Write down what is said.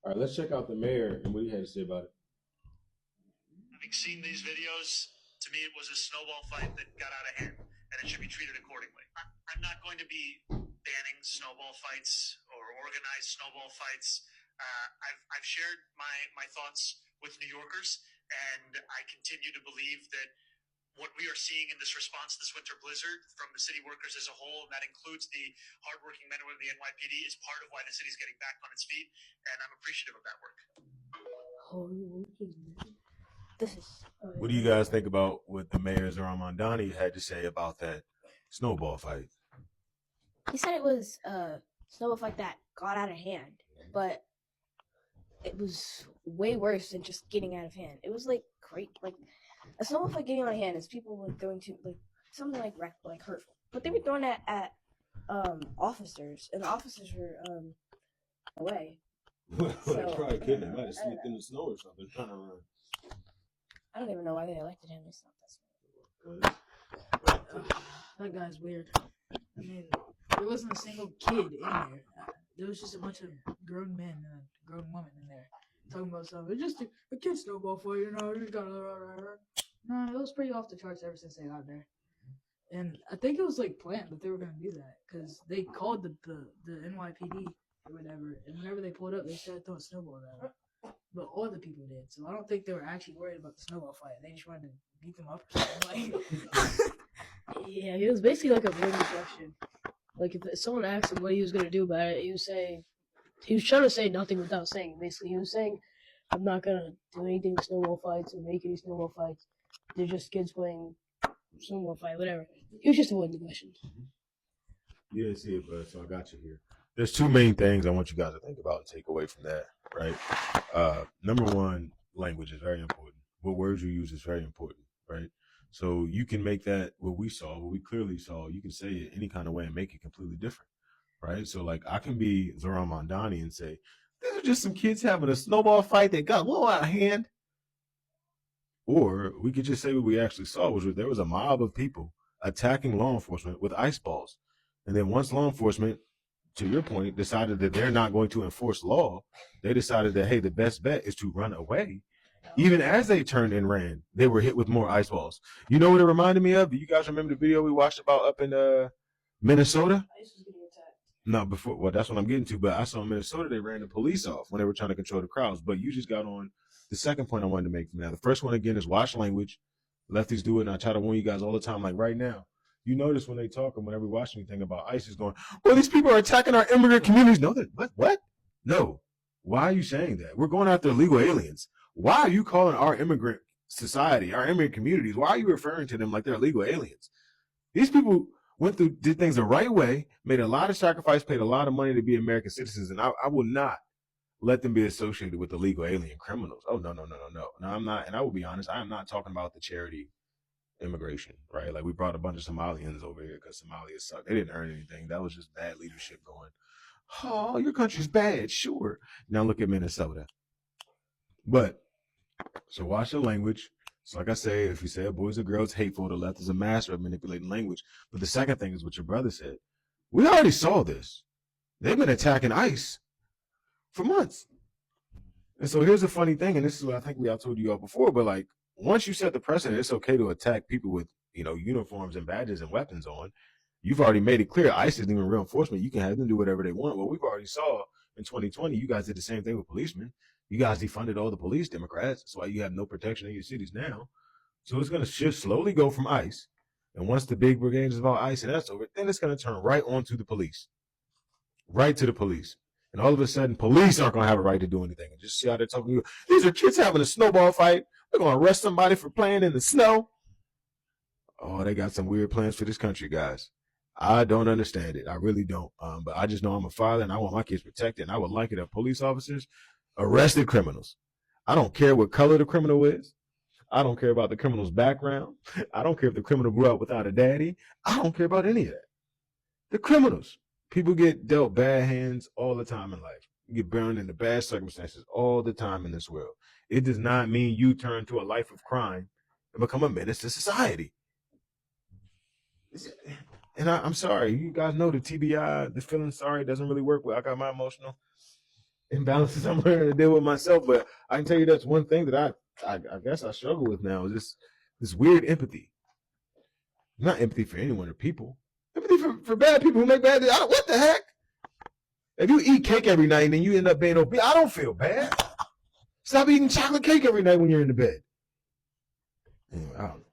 All right, let's check out the mayor and what he had to say about it. Having seen these videos, to me it was a snowball fight that got out of hand, and it should be treated accordingly. I'm not going to be banning snowball fights or organized snowball fights. I've shared my thoughts with New Yorkers, and I continue to believe that what we are seeing in this response to this winter blizzard from the city workers as a whole, and that includes the hardworking men and women of the NYPD, is part of why the city's getting back on its feet, and I'm appreciative of that work. What do you guys think about what the mayor Zoran Mondani had to say about that snowball fight? He said it was a snowball fight that got out of hand, but it was way worse than just getting out of hand. It was like great, like a snowball fight getting out of hand is people like going to like something like hurtful, but they were throwing that at officers, and the officers were away. Well, they probably couldn't. They might have slipped in the snow or something trying to run. I don't even know why they elected him. It's not that That guy's weird. I mean, there wasn't a single kid in there. There was just a bunch of grown men and a grown woman in there talking about stuff. It's just a kid snowball fight, you know. You gotta. No, it was pretty off the charts ever since they got there. And I think it was like planned that they were gonna do that because they called the NYPD or whatever, and whenever they pulled up, they started throwing snowballs at them. But all the people did, so I don't think they were actually worried about the snowball fight. They just wanted to beat them up or something. Like, yeah, it was basically like a voting question. Like if someone asked him what he was gonna do about it, he was trying to say nothing without saying. Basically, he was saying, "I'm not gonna do anything with snowball fights or make any snowball fights. They're just kids playing snowball fight, whatever." He was just avoiding the question. You didn't see it, but so I got you here. There's two main things I want you guys to think about and take away from that, right? Number one, language is very important. What words you use is very important, right? So you can make that what we clearly saw, you can say it any kind of way and make it completely different, right? So like I can be Zoran Mondani and say, these are just some kids having a snowball fight that got a little out of hand. Or we could just say what we actually saw, which was there was a mob of people attacking law enforcement with ice balls. And then once law enforcement, to your point, decided that they're not going to enforce law, they decided that, hey, the best bet is to run away. Even as they turned and ran, they were hit with more ice balls. You know what it reminded me of? Do you guys remember the video we watched about up in Minnesota? ICE was getting attacked. No, before, well, that's what I'm getting to. But I saw in Minnesota, they ran the police off when they were trying to control the crowds. But you just got on the second point I wanted to make from that. The first one, again, is watch language. Lefties do it, and I try to warn you guys all the time, like right now. You notice when they talk and whenever we watch anything about ISIS going, well, these people are attacking our immigrant communities. No, what? No. Why are you saying that? We're going after illegal aliens. Why are you calling our immigrant society, our immigrant communities, why are you referring to them like they're illegal aliens? These people did things the right way, made a lot of sacrifice, paid a lot of money to be American citizens, and I will not let them be associated with illegal alien criminals. Oh, no. No, I'm not. And I will be honest, I am not talking about the charity immigration, right? Like we brought a bunch of Somalians over here because Somalia sucked. They didn't earn anything. That was just bad leadership going, oh, your country's bad. Sure. Now look at Minnesota. But so watch the language. So like I say, if you say a boys or girls hateful, the left is a master of manipulating language. But the second thing is what your brother said. We already saw this. They've been attacking ICE for months. And so here's the funny thing, and this is what I think I told you all before, but like once you set the precedent, it's okay to attack people with, uniforms and badges and weapons on. You've already made it clear ICE isn't even real enforcement. You can have them do whatever they want. Well, we've already saw in 2020, you guys did the same thing with policemen. You guys defunded all the police, Democrats. That's why you have no protection in your cities now. So it's going to shift slowly go from ICE. And once the big brigade is about ICE and that's over, then it's going to turn right on to the police. Right to the police. And all of a sudden, police aren't going to have a right to do anything. And just see how they're talking to you. These are kids having a snowball fight. They're going to arrest somebody for playing in the snow. Oh, they got some weird plans for this country, guys. I don't understand it. I really don't. But I just know I'm a father and I want my kids protected. And I would like it if police officers arrested criminals. I don't care what color the criminal is. I don't care about the criminal's background. I don't care if the criminal grew up without a daddy. I don't care about any of that. The criminals. People get dealt bad hands all the time in life. You get burned into bad circumstances all the time in this world. It does not mean you turn to a life of crime and become a menace to society. And I'm sorry, you guys know the TBI, the feeling sorry doesn't really work well. I got my emotional. imbalances I'm learning to deal with myself. But I can tell you that's one thing that I guess I struggle with now is this weird empathy. Not empathy for anyone or people. Empathy for bad people who make bad decisions. What the heck? If you eat cake every night and then you end up being obese, I don't feel bad. Stop eating chocolate cake every night when you're in the bed. Anyway, I don't know.